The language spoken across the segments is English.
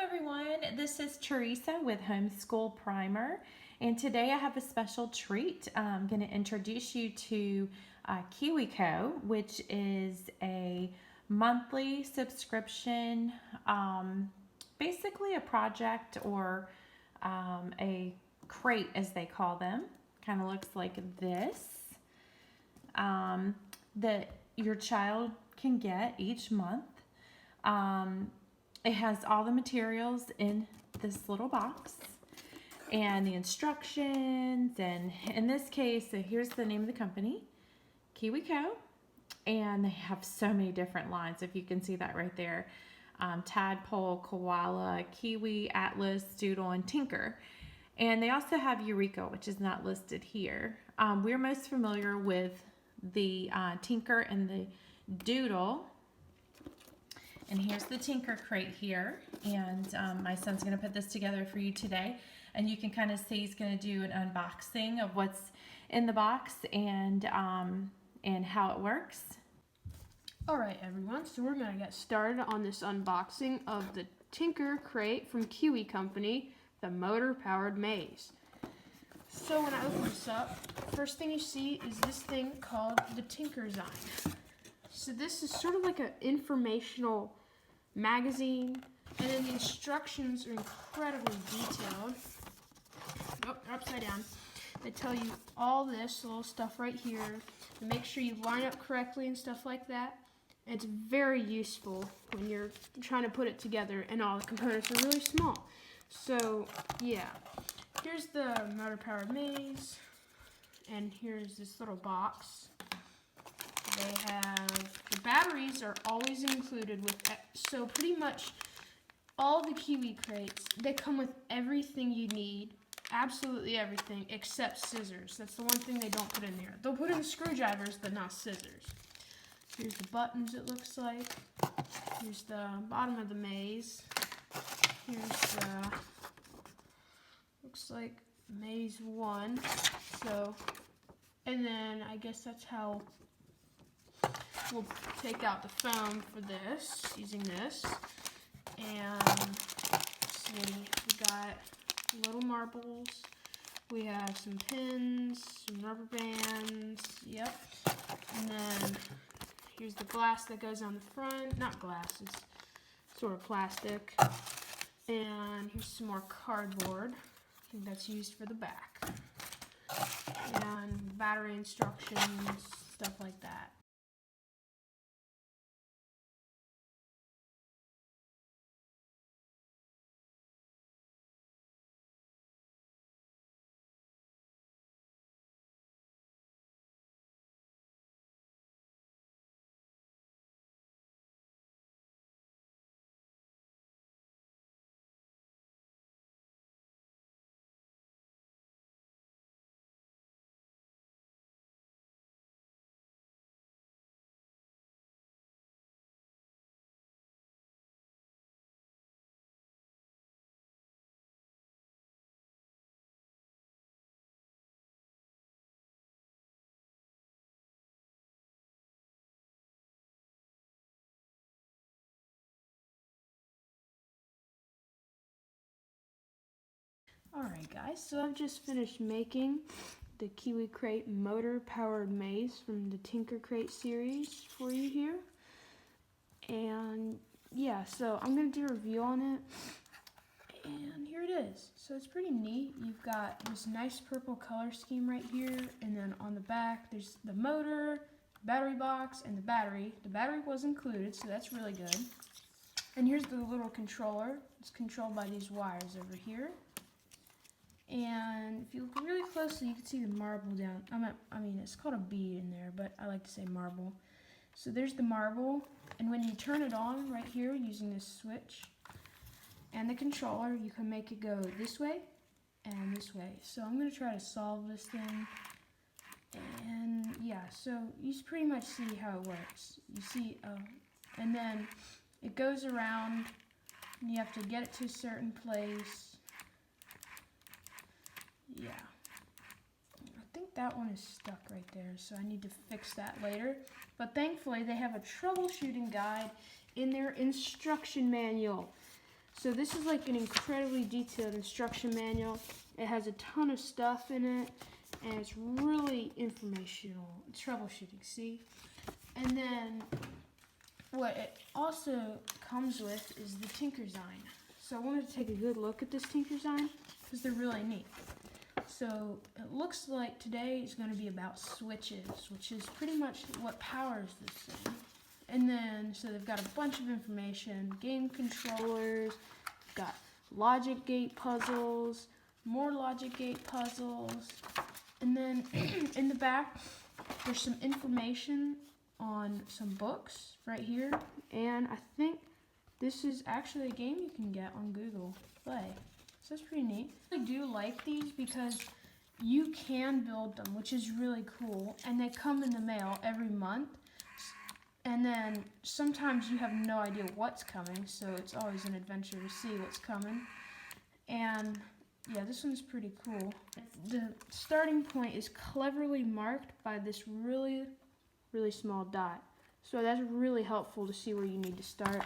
everyone, this is Teresa with Homeschool Primer, and today I have a special treat. I'm going to introduce you to KiwiCo, which is a monthly subscription, basically a project or a crate as they call them. Kind of looks like this, that your child can get each month. It has all the materials in this little box and the instructions, and in this case, so here's the name of the company, KiwiCo, and they have so many different lines, if you can see that right there. Tadpole, Koala, Kiwi, Atlas, Doodle, and Tinker. And they also have Eureka, which is not listed here. We're most familiar with the Tinker and the Doodle. And here's the Tinker crate here, and my son's going to put this together for you today, and you can kind of see he's going to do an unboxing of what's in the box and how it works. Alright everyone, so we're going to get started on this unboxing of the Tinker crate from Kiwi Company, the motor-powered maze. So when I open this up, first thing you see is this thing called the Tinker Zine. So this is sort of like an informational magazine, and then the instructions are incredibly detailed. Oh, they're upside down. They tell you all this little stuff right here, and make sure you line up correctly and stuff like that. And it's very useful when you're trying to put it together and all the components are really small. So yeah, here's the motor-powered maze, and here's this little box. They have, the batteries are always included with, so pretty much all the Kiwi crates, they come with everything you need, absolutely everything, except scissors. That's the one thing they don't put in there. They'll put in screwdrivers, but not scissors. Here's the buttons, it looks like. Here's the bottom of the maze. Here's the, looks like maze 1. So, and then I guess that's how we'll take out the foam for this, using this, and see, we got little marbles, we have some pins, some rubber bands, yep, and then here's the glass that goes on the front, not glass, it's sort of plastic, and here's some more cardboard, I think that's used for the back, and battery instructions, stuff like that. Alright guys, so I've just finished making the Kiwi Crate motor-powered maze from the Tinker Crate series for you here. And yeah, so I'm going to do a review on it. And here it is. So it's pretty neat. You've got this nice purple color scheme right here. And then on the back, there's the motor, battery box, and the battery. The battery was included, so that's really good. And here's the little controller. It's controlled by these wires over here. And if you look really closely, you can see the marble down. I mean, it's called a bead in there, but I like to say marble. So there's the marble, and when you turn it on right here using this switch and the controller, you can make it go this way and this way. So I'm going to try to solve this thing. And yeah, so you pretty much see how it works. You see, and then it goes around, and you have to get it to a certain place. Yeah, I think that one is stuck right there, so I need to fix that later. But thankfully, they have a troubleshooting guide in their instruction manual. So this is like an incredibly detailed instruction manual. It has a ton of stuff in it, and it's really informational. Troubleshooting, see? And then what it also comes with is the Tinkersign. So I wanted to take a good look at this Tinkersign because they're really neat. So it looks like today is going to be about switches, which is pretty much what powers this thing. And then, so they've got a bunch of information, game controllers, got logic gate puzzles, more logic gate puzzles, and then in the back, there's some information on some books right here, and I think this is actually a game you can get on Google Play. So that's pretty neat. I do like these because you can build them, which is really cool, and they come in the mail every month. And then sometimes you have no idea what's coming, so it's always an adventure to see what's coming. And yeah, this one's pretty cool. The starting point is cleverly marked by this really, really small dot. So that's really helpful to see where you need to start.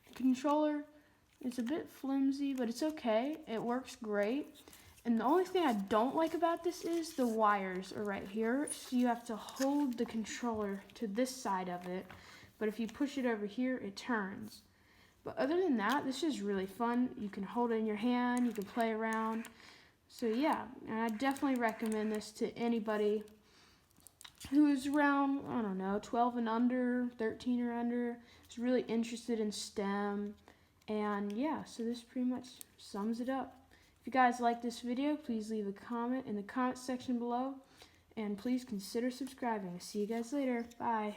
The controller is a bit flimsy, but it's okay. It works great. And the only thing I don't like about this is the wires are right here. So you have to hold the controller to this side of it. But if you push it over here, it turns. But other than that, this is really fun. You can hold it in your hand. You can play around. So yeah, and I definitely recommend this to anybody who's around, I don't know, 12 and under, 13 or under, is really interested in STEM. And yeah, so this pretty much sums it up. If you guys like this video, please leave a comment in the comment section below. And please consider subscribing. See you guys later. Bye.